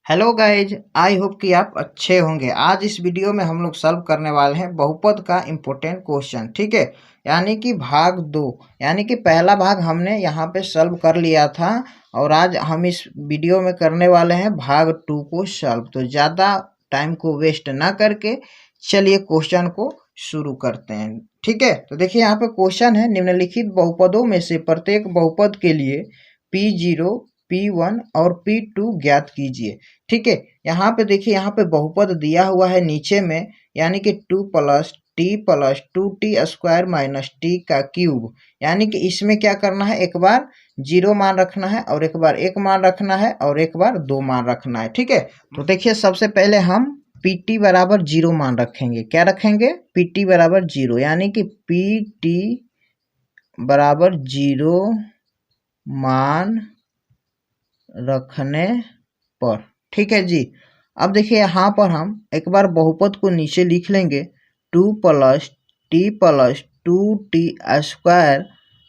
Hello guys, I hope कि आप अच्छे होंगे। आज इस वीडियो में हम लोग सॉल्व करने वाले हैं बहुपद का इम्पोर्टेंट क्वेश्चन। ठीक है, यानी कि भाग 2। यानी कि पहला भाग हमने यहाँ पे सॉल्व कर लिया था और आज हम इस वीडियो में करने वाले हैं भाग 2 को सॉल्व। तो ज़्यादा टाइम को वेस्ट ना करके चलिए क्वेश्चन को शुरू करते हैं। ठीक है, तो देखिए यहाँ पे क्वेश्चन है, निम्नलिखित बहुपदों में से प्रत्येक बहुपद के लिए P0, P1 और P2 ज्ञात कीजिए। ठीक है, यहाँ पे देखिए, यहाँ पे बहुपद दिया हुआ है नीचे में, यानी कि 2 + t + 2t square minus T का क्यूब। यानी कि इसमें क्या करना है, एक बार 0 मान रखना है और एक बार 1 मान रखना है और एक बार 2 मान रखना है। ठीक है, तो देखिए सबसे पहले हम pt बराबर 0 मान रखेंगे। क्या रखेंगे? pt बराबर 0, यानी कि pt बराबर 0 मान रखने पर। ठीक है जी, अब देखिए यहाँ पर हम एक बार बहुपद को नीचे लिख लेंगे, 2 + t + 2t square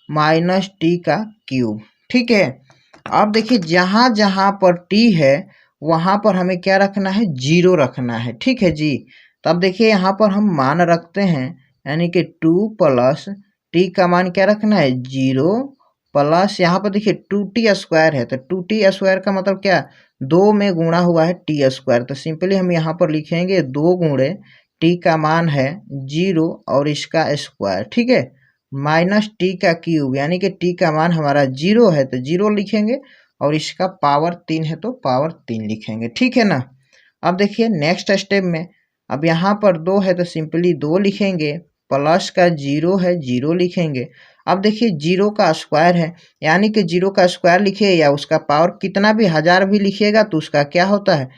minus T का क्यूब। ठीक है, अब देखिए जहाँ जहाँ पर t है वहाँ पर हमें क्या रखना है, 0 रखना है। ठीक है जी, तब देखिए यहाँ पर हम मान रखते हैं, यानी कि 2 + t का मान क्या रखना है, 0 प्लस यहाँ पर देखिए 2t स्क्वायर है, तो 2t स्क्वायर का मतलब क्या, 2 में गुणा हुआ है टी स्क्वायर। तो सिंपली हम यहाँ पर लिखेंगे 2 गुणे टी का मान है 0 और इसका स्क्वायर। ठीक है, माइनस टी का क्यूब, यानी कि टी का मान हमारा 0 है तो 0 लिखेंगे और इसका पावर 3 है तो पावर 3 लिखेंगे। ठीक है ना। अब देखिए नेक्स्ट स्टेप में, अब यहाँ पर 2 है तो सिंपली 2 लिखेंगे, प्लस का 0 है 0 लिखेंगे। अब देखिए 0 का स्क्वायर है, यानी कि 0 का स्क्वायर लिखिए या उसका पावर कितना भी 1000 भी लिखिएगा तो उसका क्या होता है,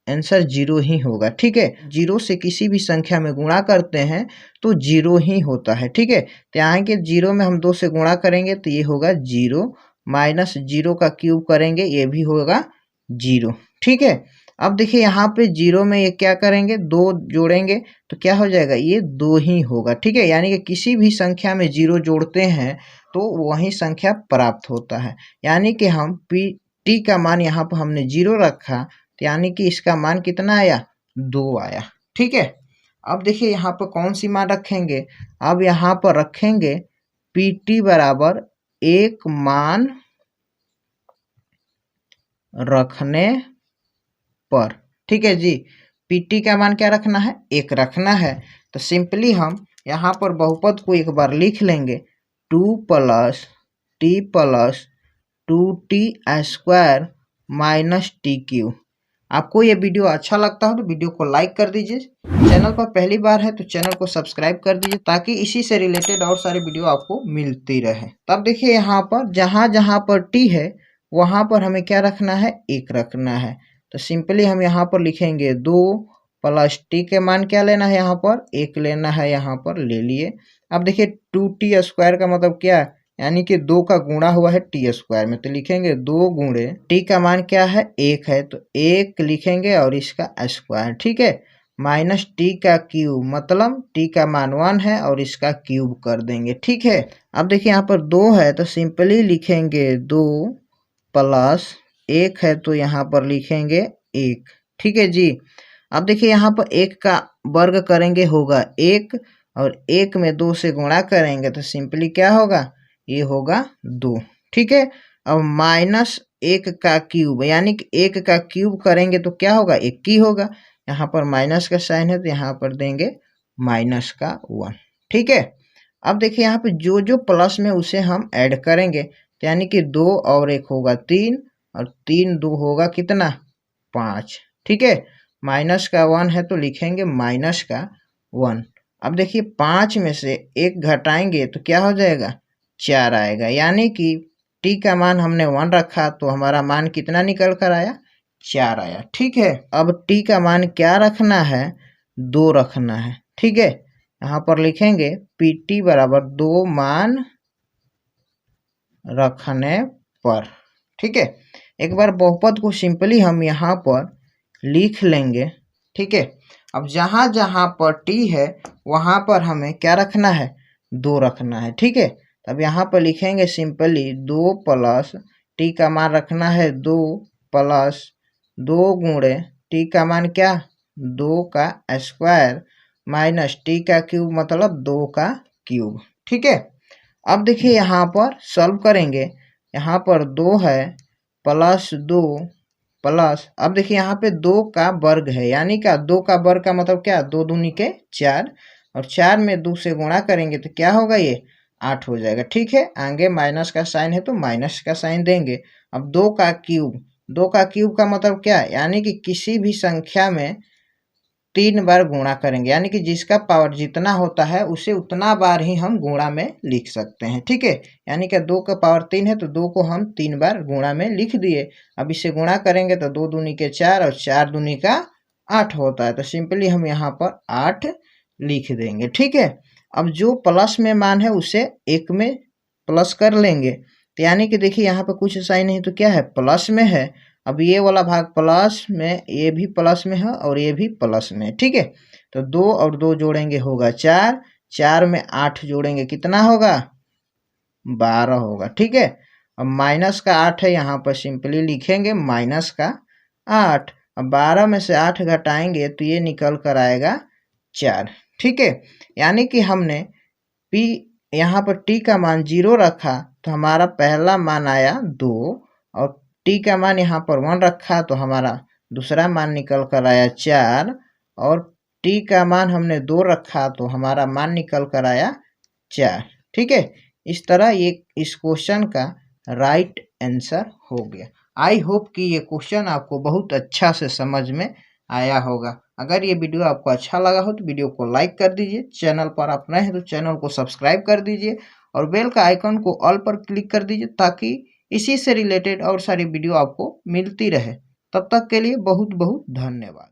आंसर 0 ही होगा। ठीक है, 0 से किसी भी संख्या में गुणा करते हैं तो 0 ही होता है। ठीक है, तो यहाँ के 0 में हम 2 से गुणा करेंगे तो ये होगा 0, माइनस 0 का क्यूब करेंगे ये भी होगा 0। ठीक है, अब देखिए यहाँ पे 0 में ये क्या करेंगे, 2 जोड़ेंगे तो क्या हो जाएगा, ये 2 ही होगा। ठीक है, यानी कि किसी भी संख्या में 0 जोड़ते हैं तो वही संख्या प्राप्त होता है। यानी कि हम टी का मान यहाँ पर हमने 0 रखा, तो यानी कि इसका मान कितना आया, 2 आया। ठीक है, अब देखिए यहाँ पर कौन सी मान रखेंगे, अब यहाँ पर रखेंगे pt बराबर 1 मान रखने पर। ठीक है जी, pt का मान क्या रखना है, 1 रखना है। तो सिंपली हम यहाँ पर बहुपद को एक बार लिख लेंगे, 2 + t + 2t square minus T cube. आपको ये वीडियो अच्छा लगता हो तो वीडियो को लाइक कर दीजिए। चैनल पर पहली बार है तो चैनल को सब्सक्राइब कर दीजिए ताकि इसी से रिलेटेड और सारी वीडियो आपको मिलती रहे। तब देखिए यहाँ पर जहाँ जहाँ पर टी है वहाँ पर हमें क्या रखना है, 1 रखना है। तो सिंपली हम यहाँ पर लिखेंगे 2 + टी के मान क्या लेना है, यहाँ पर 1 लेना है, यहाँ पर ले लिए। अब देखिए 2t स्क्वायर का मतलब क्या, यानी कि 2 का गुणा हुआ है टी स्क्वायर में, तो लिखेंगे 2 गुणे टी का मान क्या है, 1 है तो 1 लिखेंगे और इसका स्क्वायर। ठीक है, माइनस टी का क्यूब, मतलब टी का मान 1 है और इसका क्यूब कर देंगे। ठीक है, अब देखिए यहाँ पर 2 है तो सिंपली लिखेंगे 2 + 1 है तो यहाँ पर लिखेंगे 1। ठीक है जी, अब देखिए यहाँ पर 1 का वर्ग करेंगे होगा 1 और 1 में 2 से गुणा करेंगे तो सिंपली क्या होगा, ये होगा 2। ठीक है, अब माइनस 1 का क्यूब, यानी कि 1 का क्यूब करेंगे तो क्या होगा, 1 ही होगा। यहाँ पर माइनस का साइन है तो यहाँ पर देंगे माइनस का 1। ठीक है, अब देखिए यहाँ पे जो जो प्लस में उसे हम ऐड करेंगे, तो यानी कि 2 और 1 होगा 3 और 3 2 होगा कितना, 5। ठीक है, माइनस का 1 है तो लिखेंगे माइनस का 1। अब देखिए 5 में से 1 घटाएंगे तो क्या हो जाएगा, 4 आएगा। यानी कि टी का मान हमने 1 रखा तो हमारा मान कितना निकल कर आया, 4 आया। ठीक है, अब टी का मान क्या रखना है, 2 रखना है। ठीक है, यहाँ पर लिखेंगे pt बराबर 2 मान रखने पर। ठीक है, एक बार बहुपद को सिंपली हम यहाँ पर लिख लेंगे। ठीक है, अब जहाँ जहाँ पर टी है वहाँ पर हमें क्या रखना है, 2 रखना है। ठीक है, अब यहाँ पर लिखेंगे सिंपली 2 + टी का मान रखना है 2 + 2 गुणे टी का मान क्या 2 का स्क्वायर माइनस टी का क्यूब मतलब 2 का क्यूब। ठीक है, अब देखिए यहाँ पर सॉल्व करेंगे, यहाँ पर 2 है प्लस 2 प्लस, अब देखिए यहाँ पे 2 का वर्ग है, यानी क्या 2 का वर्ग का मतलब क्या 2 दूनी के 4, और 4 में 2 से गुणा करेंगे तो क्या होगा ये 8 हो जाएगा। ठीक है, आगे माइनस का साइन है तो माइनस का साइन देंगे। अब 2 का क्यूब, 2 का क्यूब का मतलब क्या, यानी कि किसी भी संख्या में 3 बार गुणा करेंगे, यानी कि जिसका पावर जितना होता है उसे उतना बार ही हम गुणा में लिख सकते हैं। ठीक है, यानी कि 2 का पावर 3 है तो 2 को हम 3 बार गुणा में लिख दिए। अब इसे गुणा करेंगे तो 2 दूनी के 4 और 4 दूनी का 8 होता है, तो सिंपली हम यहाँ पर 8 लिख देंगे। ठीक है, अब जो प्लस में मान है उसे 1 में प्लस कर लेंगे, तो यानी कि देखिए यहाँ पर कुछ साइन है तो क्या है प्लस में है। अब ये वाला भाग प्लस में, ये भी प्लस में है और ये भी प्लस में है। ठीक है, तो 2 और 2 जोड़ेंगे होगा 4, 4 में 8 जोड़ेंगे कितना होगा 12 होगा। ठीक है, अब माइनस का 8 है, यहाँ पर सिंपली लिखेंगे माइनस का 8। अब 12 में से 8 घटाएंगे तो ये निकल कर आएगा 4। ठीक है, यानी कि हमने p यहाँ पर t का मान 0 रखा तो हमारा पहला मान आया 2, और t का मान यहाँ पर 1 रखा तो हमारा दूसरा मान निकल कर आया 4, और t का मान हमने 2 रखा तो हमारा मान निकल कर आया 4। ठीक है, इस तरह ये इस क्वेश्चन का राइट आंसर हो गया। आई होप कि ये क्वेश्चन आपको बहुत अच्छा से समझ में आया होगा। अगर ये वीडियो आपको अच्छा लगा हो तो वीडियो को लाइक कर दीजिए, चैनल पर आप नए हैं तो चैनल को सब्सक्राइब कर दीजिए और बेल का आइकन को ऑल पर क्लिक कर दीजिए ताकि इसी से रिलेटेड और सारी वीडियो आपको मिलती रहे। तब तक के लिए बहुत बहुत धन्यवाद।